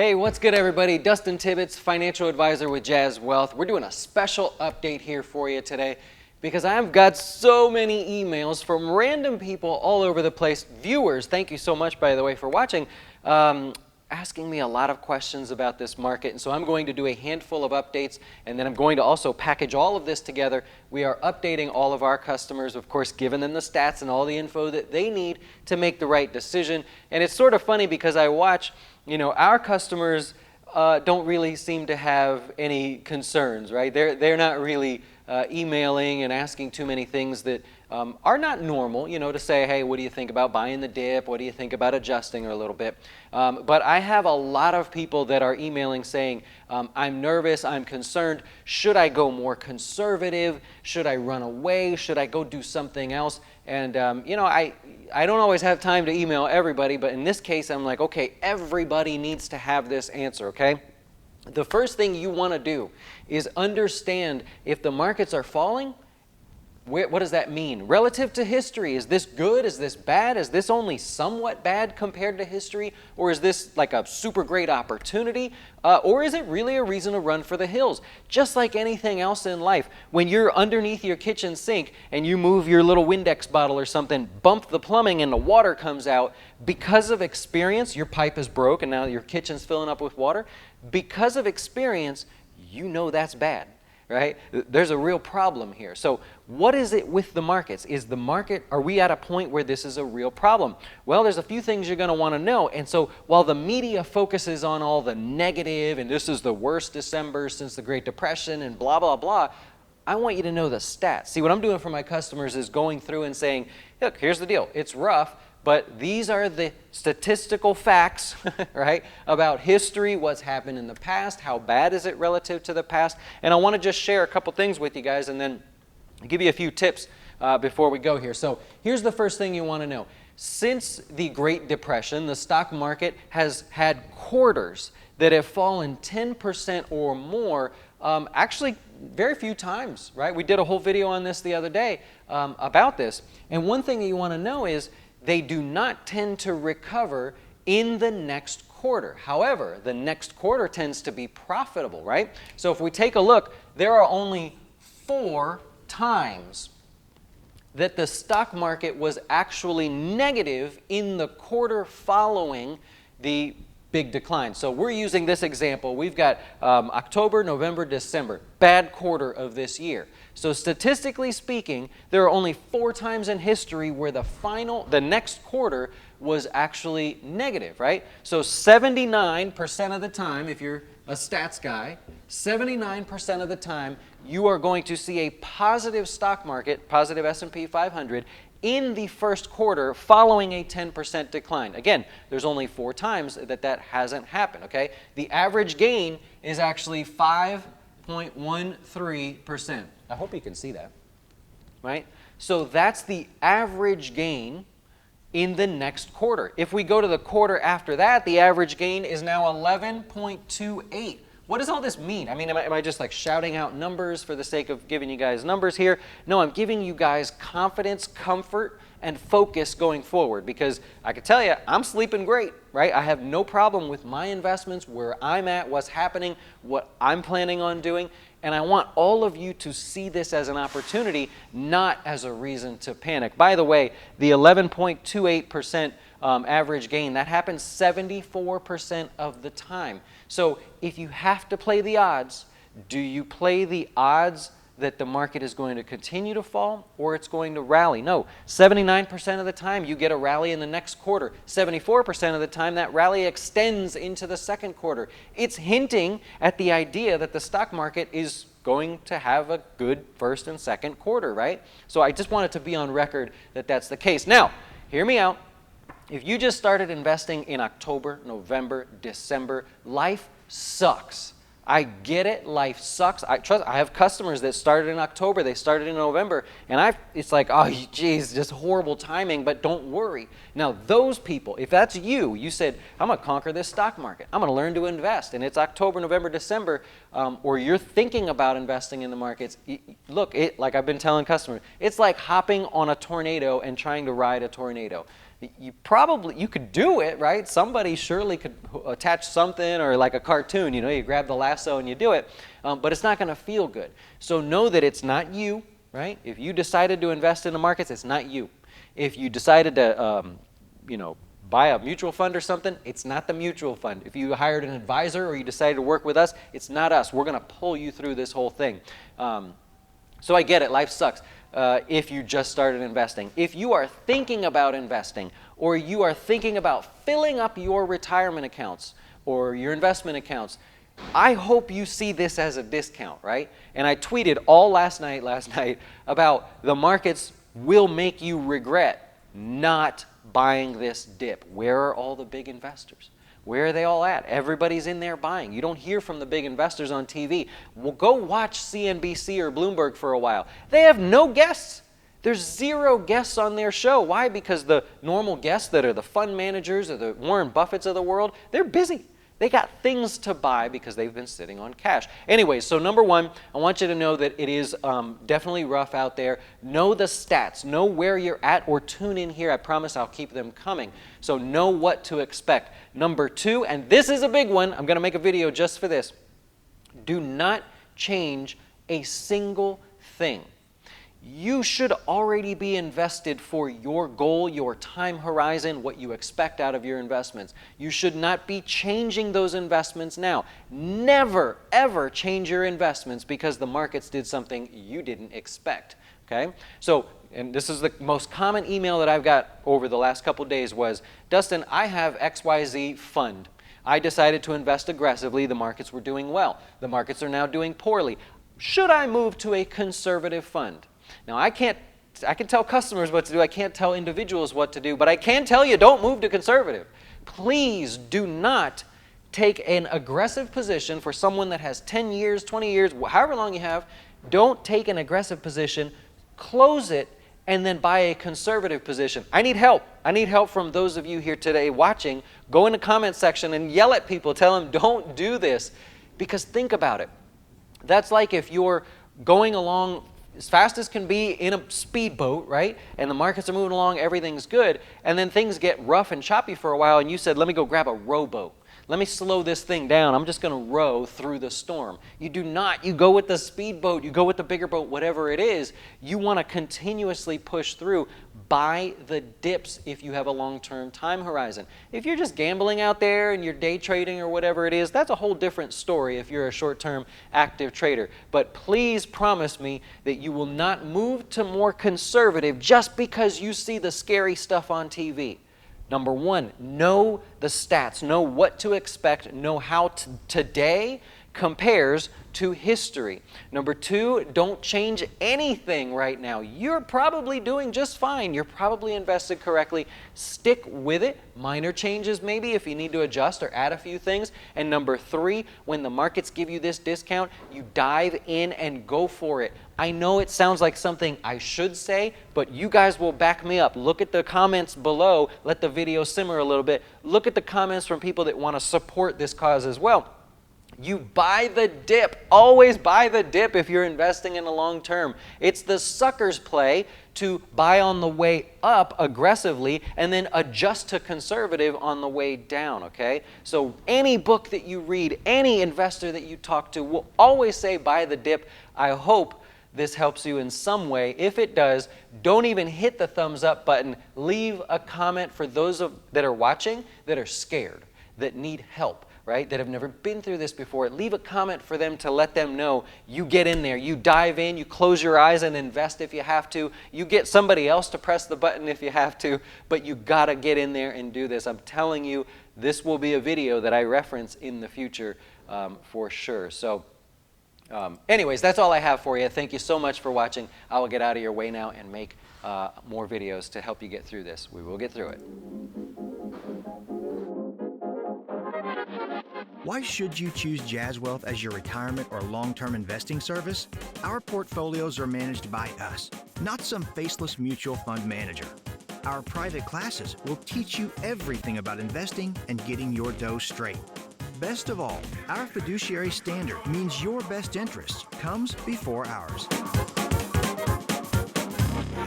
Hey, what's good everybody? Dustin Tibbetts, financial advisor with Jazz Wealth. We're doing a special update here for you today because I've got so many emails from random people all over the place. Viewers, thank you so much, by the way, for watching, asking me a lot of questions about this market. And so I'm going to do a handful of updates, and then I'm going to also package all of this together. We are updating all of our customers, of course, giving them the stats and all the info that they need to make the right decision. And it's sort of funny because I watch, our customers don't really seem to have any concerns, right? They're not really emailing and asking too many things that are not normal, to say, hey, what do you think about buying the dip? What do you think about adjusting a little bit? But I have a lot of people that are emailing saying, I'm nervous, I'm concerned. Should I go more conservative? Should I run away? Should I go do something else? And, I don't always have time to email everybody, but in this case, I'm like, okay, everybody needs to have this answer, okay? The first thing you want to do is understand if the markets are falling, what does that mean? Relative to history, is this good? Is this bad? Is this only somewhat bad compared to history? Or is this like a super great opportunity? Or is it really a reason to run for the hills? Just like anything else in life, when you're underneath your kitchen sink and you move your little Windex bottle or something, bump the plumbing and the water comes out, because of experience, your pipe is broke and now your kitchen's filling up with water. Because of experience, you know that's bad. Right? There's a real problem here. So what is it with the markets? Are we at a point where this is a real problem? Well, there's a few things you're going to want to know. And so while the media focuses on all the negative, and this is the worst December since the Great Depression and blah, blah, blah, I want you to know the stats. See, what I'm doing for my customers is going through and saying, look, here's the deal. It's rough, but these are the statistical facts, right, about history, what's happened in the past, how bad is it relative to the past. And I want to just share a couple things with you guys and then give you a few tips before we go here. So here's the first thing you want to know. Since the Great Depression, the stock market has had quarters that have fallen 10% or more, actually very few times, right? We did a whole video on this the other day about this. And one thing that you want to know is they do not tend to recover in the next quarter. However, the next quarter tends to be profitable, right? So if we take a look, there are only 4 times that the stock market was actually negative in the quarter following the big decline. So we're using this example. We've got October, November, December, bad quarter of this year. So statistically speaking, there are only 4 times in history where the next quarter was actually negative, right? So 79% of the time, if you're a stats guy, 79% of the time, you are going to see a positive stock market, positive S&P 500, in the first quarter following a 10% decline. Again, there's only 4 times that hasn't happened, okay? The average gain is actually 5.13%. I hope you can see that, right? So that's the average gain in the next quarter. If we go to the quarter after that, the average gain is now 11.28. What does all this mean? I mean, am I just like shouting out numbers for the sake of giving you guys numbers here? No, I'm giving you guys confidence, comfort, and focus going forward, because I can tell you, I'm sleeping great, right? I have no problem with my investments, where I'm at, what's happening, what I'm planning on doing, and I want all of you to see this as an opportunity, not as a reason to panic. By the way, the 11.28% average gain, that happens 74% of the time. So if you have to play the odds, do you play the odds that the market is going to continue to fall or it's going to rally? No, 79% of the time you get a rally in the next quarter. 74% of the time that rally extends into the second quarter. It's hinting at the idea that the stock market is going to have a good first and second quarter, right? So I just want it to be on record that that's the case. Now, hear me out. If you just started investing in October, November, December, life sucks. I get it, life sucks. I have customers that started in October, they started in November, and it's like, oh geez, just horrible timing, but don't worry. Now those people, if that's you, you said, I'm gonna conquer this stock market, I'm gonna learn to invest, and it's October, November, December, or you're thinking about investing in the markets, look, like I've been telling customers, it's like hopping on a tornado and trying to ride a tornado. you could do it, right? Somebody surely could attach something, or like a cartoon, you grab the lasso and you do it, but it's not going to feel good. So know that it's not you, right? If you decided to invest in the markets, it's not you. If you decided to, buy a mutual fund or something, it's not the mutual fund. If you hired an advisor or you decided to work with us, it's not us. We're going to pull you through this whole thing. So I get it. Life sucks if you just started investing. If you are thinking about investing, or you are thinking about filling up your retirement accounts or your investment accounts, I hope you see this as a discount, right? And I tweeted all last night about the markets will make you regret not buying this dip. Where are all the big investors? Where are they all at? Everybody's in there buying. You don't hear from the big investors on TV. Well, go watch CNBC or Bloomberg for a while. They have no guests. There's 0 guests on their show. Why? Because the normal guests that are the fund managers or the Warren Buffetts of the world, they're busy. They got things to buy because they've been sitting on cash. Anyway, so number one, I want you to know that it is definitely rough out there. Know the stats. Know where you're at, or tune in here. I promise I'll keep them coming. So know what to expect. Number two, and this is a big one. I'm going to make a video just for this. Do not change a single thing. You should already be invested for your goal, your time horizon, what you expect out of your investments. You should not be changing those investments now. Never, ever change your investments because the markets did something you didn't expect. Okay? So, and this is the most common email that I've got over the last couple days was, Dustin, I have XYZ fund. I decided to invest aggressively. The markets were doing well. The markets are now doing poorly. Should I move to a conservative fund? Now, I can tell customers what to do. I can't tell individuals what to do, but I can tell you don't move to conservative. Please do not take an aggressive position for someone that has 10 years, 20 years, however long you have. Don't take an aggressive position, close it, and then buy a conservative position. I need help. I need help from those of you here today watching. Go in the comment section and yell at people. Tell them, don't do this. Because think about it. That's like if you're going along as fast as can be in a speedboat, right? And the markets are moving along, everything's good, and then things get rough and choppy for a while, and you said, let me go grab a rowboat. Let me slow this thing down. I'm just going to row through the storm. You do not. You go with the speedboat. You go with the bigger boat, whatever it is. You want to continuously push through. Buy the dips if you have a long-term time horizon. If you're just gambling out there and you're day trading or whatever it is, that's a whole different story if you're a short-term active trader. But please promise me that you will not move to more conservative just because you see the scary stuff on TV. Number one, know the stats, know what to expect, know how today compares to history. Number two, don't change anything right now. You're probably doing just fine. You're probably invested correctly. Stick with it. Minor changes maybe if you need to adjust or add a few things. And number three, when the markets give you this discount, you dive in and go for it. I know it sounds like something I should say, but you guys will back me up. Look at the comments below. Let the video simmer a little bit. Look at the comments from people that want to support this cause as well. You buy the dip. Always buy the dip if you're investing in the long term. It's the sucker's play to buy on the way up aggressively and then adjust to conservative on the way down, okay? So any book that you read, any investor that you talk to will always say buy the dip. I hope this helps you in some way. If it does, don't even hit the thumbs up button. Leave a comment for those that are watching that are scared, that need help, right, that have never been through this before. Leave a comment for them to let them know you get in there, you dive in, you close your eyes and invest if you have to. You get somebody else to press the button if you have to, but you gotta get in there and do this. I'm telling you, this will be a video that I reference in the future for sure. So anyways, that's all I have for you. Thank you so much for watching. I will get out of your way now and make more videos to help you get through this. We will get through it. Why should you choose Jazz Wealth as your retirement or long-term investing service? Our portfolios are managed by us, not some faceless mutual fund manager. Our private classes will teach you everything about investing and getting your dough straight. Best of all, our fiduciary standard means your best interest comes before ours.